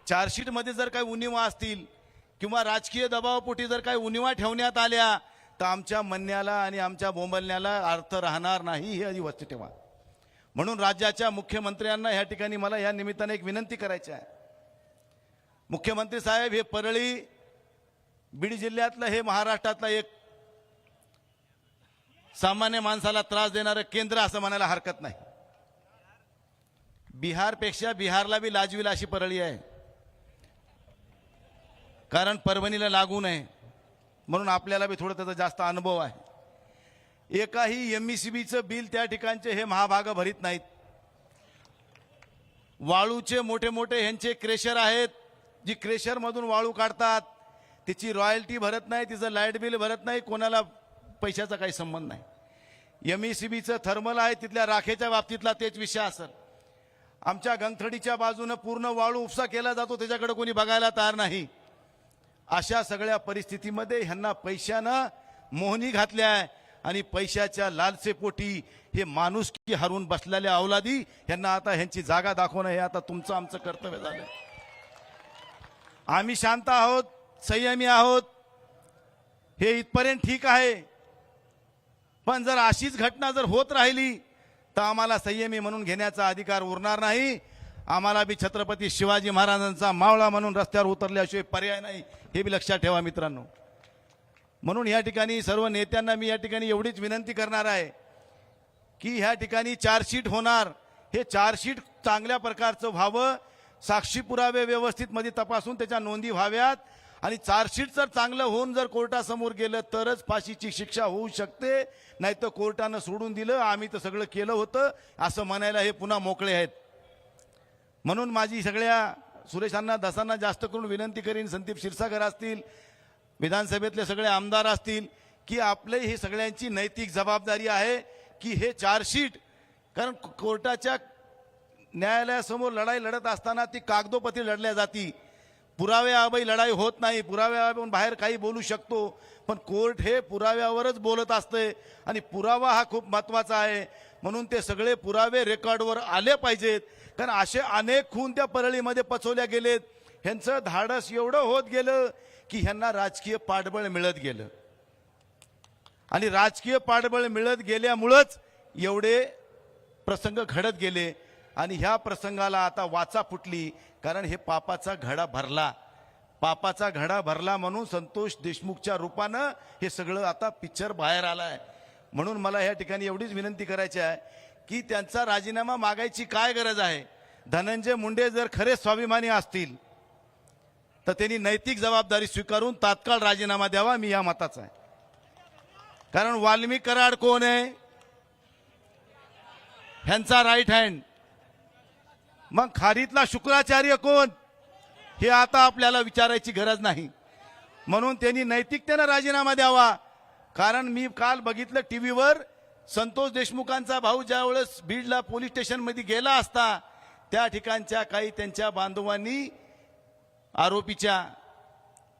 चार्जशीटमध्ये जर काही उणिवा असतील किंवा राजकीय दबावापोटी जर काही उणिवा ठेवण्यात आल्या तर आमच्या म्हणण्याला आणि आमच्या बोंबलण्याला अर्थ राहणार नाही, ही आधी वस्तू ठेवा. म्हणून राज्याच्या मुख्यमंत्र्यांना या ठिकाणी मला या निमित्ताने एक विनंती करायची आहे. मुख्यमंत्री साहेब, हे परळी बीड जिल्ह्यातलं, हे महाराष्ट्रातलं एक सामान्य माणसाला त्रास देणारं केंद्र असं म्हणायला हरकत नाही. बिहारपेक्षा बिहारला बी लाजविल अशी परळी आहे, कारण परभणीला लागू नये म्हणून आपल्याला बी थोडं त्याचा जास्त अनुभव आहे. एकाही एमईसीबीचं बिल त्या ठिकाणचे हे महाभाग भरीत नाहीत. वाळूचे मोठे मोठे ह्यांचे क्रेशर आहेत, जी क्रेशरमधून वाळू काढतात, तिची रॉयल्टी भरत नाही, तिचं लाईट बिल भरत नाही, कोणाला पैशाचा काही संबंध नाही. एमईसीबीचं थर्मल आहे, तिथल्या राखेच्या बाबतीतला तेच विषय असेल. आमच्या गंगथडीच्या बाजूनं पूर्ण वाळू उपसा केला जातो, त्याच्याकडे कोणी बघायला तयार नाही. अशा सगळ्या परिस्थितीमध्ये ह्यांना पैशानं मोहनी घातल्या आहे आणि पैशाच्या लालसेपोटी हे माणुसकी हरवून बसलेल्या अवलादी ह्यांना आता ह्यांची जागा दाखवणं हे आता तुमचं आमचं कर्तव्य झालं. आम्ही शांत आहोत, संयमी आहोत, हे इथपर्यंत ठीक आहे. पण जर अशीच घटना जर होत राहिली तर आम्हाला संयमी म्हणून घेण्याचा अधिकार उरणार नाही. आम्हाला बी छत्रपती शिवाजी महाराजांचा मावळा म्हणून रस्त्यावर उतरल्याशिवाय पर्याय नाही, हे बी लक्षात ठेवा मित्रांनो. म्हणून या ठिकाणी सर्व नेत्यांना मी या ठिकाणी एवढीच विनंती करणार आहे की ह्या ठिकाणी चार्जशीट होणार, हे चार्जशीट चांगल्या प्रकारचं व्हावं, साक्षी पुरावे व्यवस्थित मध्ये तपासून त्याच्या नोंदी व्हाव्यात आणि चार्जशीट जर चांगलं होऊन जर कोर्टासमोर गेलं तरच फाशीची शिक्षा होऊ शकते. नाही तर कोर्टानं सोडून दिलं, आम्ही तर सगळं केलं होतं असं म्हणायला हे पुन्हा मोकळे आहेत. म्हणून माझी सगळ्या सुरेशांना दासांना जास्त करून विनंती करीन, संदीप क्षीरसागर असतील, विधानसभेतले सगळे आमदार असतील, की आपले ही सगळ्यांची नैतिक जबाबदारी आहे की हे चार्जशीट, कारण कोर्टाच्या न्यायालयासमोर लढाई लढत असताना ती कागदोपत्री लढल्या जाती. पुराव्याअभावी लढाई होत नाही. पुराव्याअभावी बाहेर काही बोलू शकतो, पण कोर्ट हे पुराव्यावरच बोलत असते आणि पुरावा हा खूप महत्त्वाचा आहे. म्हणून ते सगळे पुरावे रेकॉर्डवर आले पाहिजेत, कारण असे अनेक खून त्या परळीमध्ये पचवल्या गेलेत. ह्यांचं धाडस एवढं होत गेलं की ह्यांना राजकीय पाठबळ मिळत गेलं आणि राजकीय पाठबळ मिळत गेल्यामुळंच एवढे प्रसंग घडत गेले आणि ह्या प्रसंगाला आता वाचा फुटली, कारण हे पापाचा घडा भरला. पापाचा घडा भरला म्हणून संतोष देशमुखच्या रूपानं हे सगळं आता पिक्चर बाहेर आलाय. म्हणून मला या ठिकाणी एवढीच विनंती करायची आहे की त्यांचा राजीनामा मागायची काय गरज आहे. धनंजय मुंडे जर खरे स्वाभिमानी असतील तर त्यांनी नैतिक जबाबदारी स्वीकारून तात्काळ राजीनामा द्यावा, मी या मताचा आहे. कारण वाल्मिक कराड कोण आहे? ह्यांचा राईट हँड. मग खारीतला शुक्राचार्य कोण? हे आता आपल्याला विचारायची गरज नाही. म्हणून त्यांनी नैतिकतेने राजीनामा द्यावा. कारण मी काल बघितलं टीव्हीवर, संतोष देशमुखांचा भाऊ ज्यावेळेस बीडला पोलीस स्टेशनमध्ये गेला असता त्या ठिकाणच्या काही त्यांच्या बांधवांनी आरोपीच्या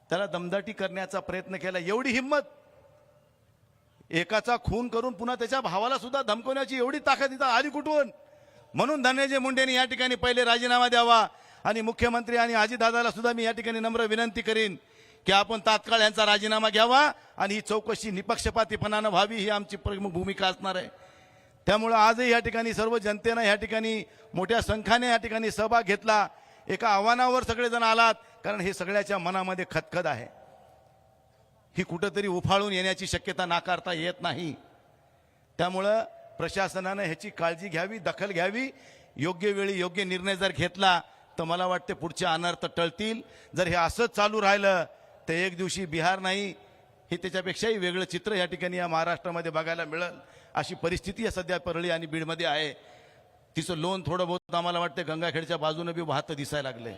त्याला दमदाटी करण्याचा प्रयत्न केला. एवढी हिंमत, एकाचा खून करून पुन्हा त्याच्या भावाला सुद्धा धमकवण्याची एवढी ताकद इथं आली कुठून? म्हणून धनंजय मुंडेंनी या ठिकाणी पहिले राजीनामा द्यावा. आणि मुख्यमंत्री आणि अजितदादाला सुद्धा मी या ठिकाणी नम्र विनंती करीन की आपण तात्काळ यांचा राजीनामा घ्यावा आणि ही चौकशी निपक्षपातीपणानं व्हावी, ही आमची प्रमुख भूमिका असणार आहे. त्यामुळे आजही या ठिकाणी सर्व जनतेनं या ठिकाणी मोठ्या संख्येने या ठिकाणी सहभाग घेतला. एका आव्हानावर सगळेजण आलात, कारण हे सगळ्याच्या मनामध्ये खदखद आहे. ही कुठंतरी उफाळून येण्याची शक्यता नाकारता येत नाही. त्यामुळं प्रशासनानं ह्याची काळजी घ्यावी, दखल घ्यावी. योग्य वेळी योग्य निर्णय जर घेतला तर मला वाटते पुढचे अनर्थ टळतील. जर हे असंच चालू राहिलं तर एक दिवशी बिहार नाही, हे त्याच्यापेक्षाही वेगळं चित्र या ठिकाणी या महाराष्ट्रामध्ये बघायला मिळेल. अशी परिस्थिती सध्या परळी आणि बीडमध्ये आहे. तिचं लोन थोडं बहुत आम्हाला वाटतं गंगाखेडच्या बाजूने बी वाहतं दिसायला लागले,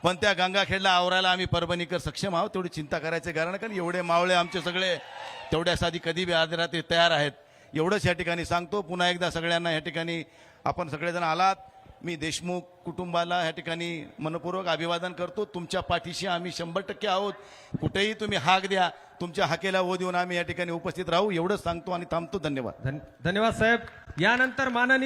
पण त्या गंगाखेडला आवरायला आम्ही परभणीकर सक्षम आहोत. तेवढी चिंता करायचं कारण कारण एवढे मावळे आमचे सगळे तेवढ्यासाठी कधी बी आदरात तयार आहेत. एवढंच या ठिकाणी सांगतो. पुन्हा एकदा सगळ्यांना या ठिकाणी आपण सगळेजण आलात. मी देशमुख कुटुंबाला या ठिकाणी मनपूर्वक अभिवादन करतो. तुमच्या पाठीशी आम्ही 100% आहोत. कुठेही तुम्ही हाक द्या, तुमच्या हाकेला ओ देऊन आम्ही या ठिकाणी उपस्थित राहू, एवढंच सांगतो आणि थांबतो. धन्यवाद. धन्यवाद साहेब. यानंतर माननीय